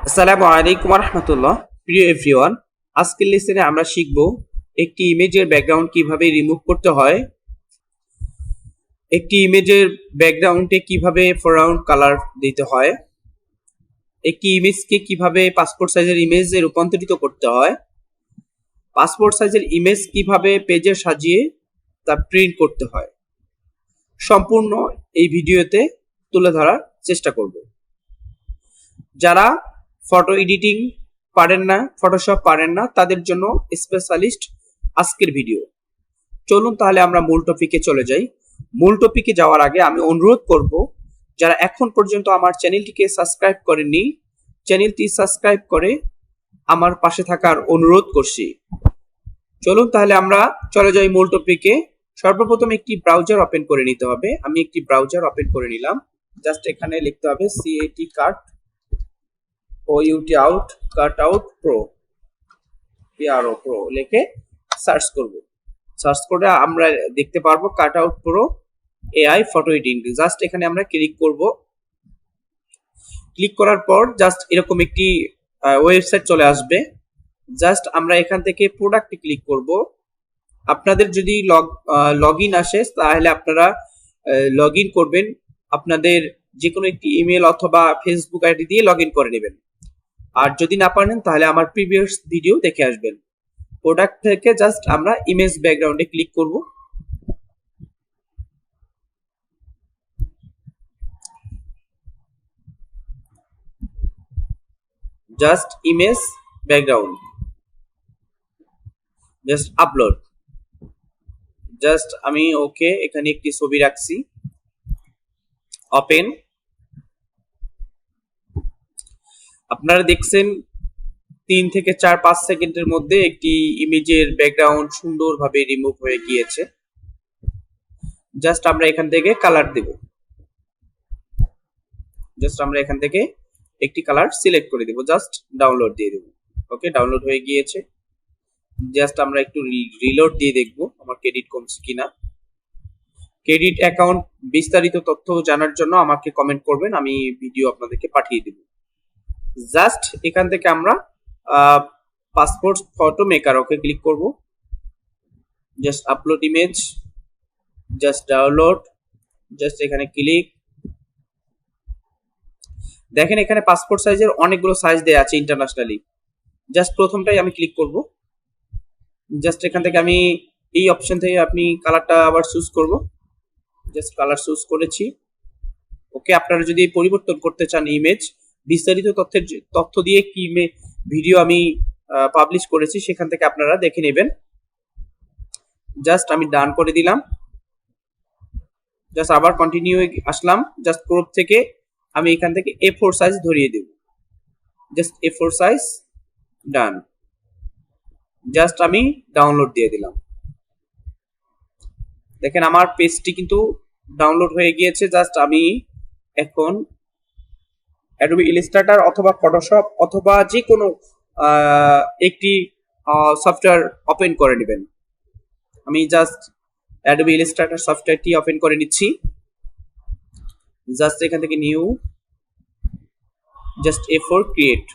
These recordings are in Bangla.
আসসালামু আলাইকুম রহমতুল্লাহ। প্রিয় এভরিওয়ান, আজকের লেসনে আমরা শিখব একটি ইমেজের ব্যাকগ্রাউন্ড কিভাবে রিমুভ করতে হয়, একটি ইমেজের ব্যাকগ্রাউন্ডে কিভাবে ফরগ্রাউন্ড কালার দিতে হয়, একটি ইমেজকে কিভাবে পাসপোর্ট সাইজের ইমেজে রূপান্তরিত করতে হয়, পাসপোর্ট সাইজের ইমেজ কিভাবে পেজে সাজিয়ে তা প্রিন্ট করতে হয়। সম্পূর্ণ এই ভিডিওতে তুলে ধরার চেষ্টা করব। যারা ফটো এডিটিং পারেন না, ফটোশপ পারেন না, তাদের জন্য স্পেশালিস্ট আজকের ভিডিও। চলুন তাহলে আমরা মূল টপিকে চলে যাই। মূল টপিকে যাওয়ার আগে আমি অনুরোধ করব, যারা এখন পর্যন্ত আমার চ্যানেলটিকে সাবস্ক্রাইব করেননি, চ্যানেলটি সাবস্ক্রাইব করে আমার পাশে থাকার অনুরোধ করছি। চলুন তাহলে আমরা চলে যাই মূল টপিকে। সর্বপ্রথম একটি ব্রাউজার ওপেন করে নিতে হবে। আমি একটি ব্রাউজার ওপেন করে নিলাম। জাস্ট এখানে লিখতে হবে CAT কাট OUT cutout pro PRO pro লিখে সার্চ করব। সার্চ করে আমরা দেখতে পারবো cutout pro AI photo editing. Just এখানে আমরা ক্লিক করব। ক্লিক করার পর জাস্ট এরকম একটি ওয়েবসাইট চলে আসবে। জাস্ট আমরা এখান থেকে প্রোডাক্টে ক্লিক করব। আপনাদের যদি লগ ইন আসে তাহলে আপনারা লগ ইন করবেন। আপনাদের যে কোনো একটি ইমেল অথবা ফেসবুক আইডি দিয়ে লগ ইন করে নেবেন। আর যদি না পারেন তাহলে আমার প্রিভিয়াস ভিডিও দেখে আসবেন। প্রোডাক্ট থেকে জাস্ট আমরা ইমেজ ব্যাকগ্রাউন্ডে ক্লিক করব। Just image background, just upload. Just আমি ওকে এখানে একটি ছবি রাখছি। ওপেন। আপনারা দেখছেন 3 থেকে 4-5 সেকেন্ডের মধ্যে একটি ইমেজের ব্যাকগ্রাউন্ড সুন্দরভাবে রিমুভ হয়ে গিয়েছে। জাস্ট আমরা এখান থেকে কালার দেব। জাস্ট আমরা এখান থেকে একটি কালার সিলেক্ট করে দেব। জাস্ট ডাউনলোড দিয়ে দেব। ওকে, ডাউনলোড হয়ে গিয়েছে। জাস্ট আমরা একটু রিলোড দিয়ে দেখব আমার ক্রেডিট কমছে কিনা। ক্রেডিট অ্যাকাউন্ট বিস্তারিত তথ্য জানার জন্য আমাকে কমেন্ট করবেন, আমি ভিডিও আপনাদেরকে পাঠিয়ে দেব। জাস্ট এখান থেকে আমরা পাসপোর্ট ফটো মেকার ওকে ক্লিক করব। Just upload image, just download, just এখানে ক্লিক। দেখেন এখানে পাসপোর্ট সাইজের অনেকগুলো সাইজ দেয়া আছে ইন্টারন্যাশনালি। জাস্ট প্রথমটাই আমি ক্লিক করব। জাস্ট এখান থেকে আমি এই অপশন থেকে আপনি কালারটা আবার চুজ করব। জাস্ট কালার চুজ করেছি। ওকে, আপনারা যদি পরিবর্তন করতে চান ইমেজ, বিস্তারিত তথ্য দিয়ে কি ভিডিও আমি পাবলিশ করেছি সেখান থেকে আপনারা দেখে নেবেন। জাস্ট আমি ডান করে দিলাম। জাস্ট আবার কন্টিনিউ আসলাম। জাস্ট ক্রপ থেকে আমি এখান থেকে A4 সাইজ ধরিয়ে দেব। জাস্ট A4 সাইজ, ডান। জাস্ট আমি ডাউনলোড দিয়ে দিলাম। দেখেন আমার পেজটি কিন্তু ডাউনলোড হয়ে গিয়েছে। জাস্ট আমি এখন অ্যাডোবি ইলাস্ট্রেটর অথবা ফটোশপ অথবা যে কোনো একটি সফটওয়্যার ওপেন করে নেবেন। আমি জাস্ট অ্যাডোবি ইলাস্ট্রেটর সফটওয়্যারটি ওপেন করে নিচ্ছি। জাস্ট এখান থেকে new, just A4 create.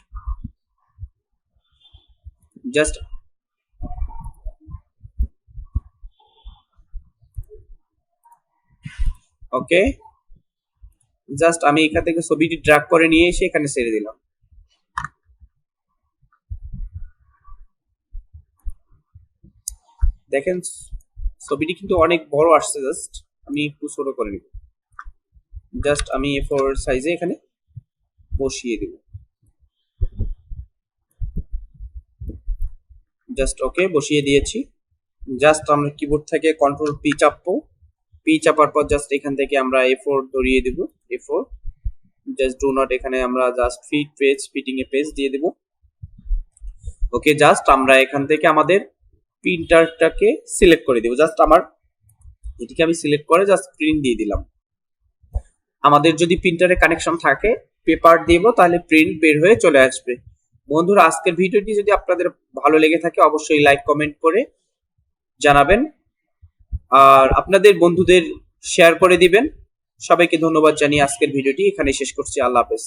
Just okay, just আমি এখান থেকে ছবিটি ড্র্যাগ করে নিয়ে এসে এখানে ছেড়ে দিলাম। দেখেন ছবিটি কিন্তু অনেক বড় আসছে। জাস্ট আমি একটু ছোট করে নিব। জাস্ট আমি A4 সাইজে এখানে বসিয়ে দেব। জাস্ট ওকে, বসিয়ে দিয়েছি। জাস্ট আমরা কিবোর্ড থেকে কন্ট্রোল P চাপবো। P চাপার পর জাস্ট এখান থেকে আমরা A4 ধরিয়ে দেব। A4 জাস্ট ডু নট, এখানে আমরা just fit page, fitting a page দিয়ে দেব। ওকে, জাস্ট আমরা এখান থেকে আমাদের প্রিন্টারটাকে সিলেক্ট করে দেব। জাস্ট আমার এটিকে আমি সিলেক্ট করে জাস্ট প্রিন্ট দিয়ে দিলাম। আমাদের যদি প্রিন্টারে কানেকশন থাকে পেপার দেব, তাহলে প্রিন্ট বের হয়ে চলে আসবে। বন্ধুরা, আজকের ভিডিওটি যদি আপনাদের ভালো লেগে থাকে অবশ্যই লাইক কমেন্ট করে জানাবেন, আর আপনাদের বন্ধুদের শেয়ার করে দিবেন। সবাইকে ধন্যবাদ জানিয়ে আজকের ভিডিওটি এখানে শেষ করছি। আল্লাহ হাফেজ।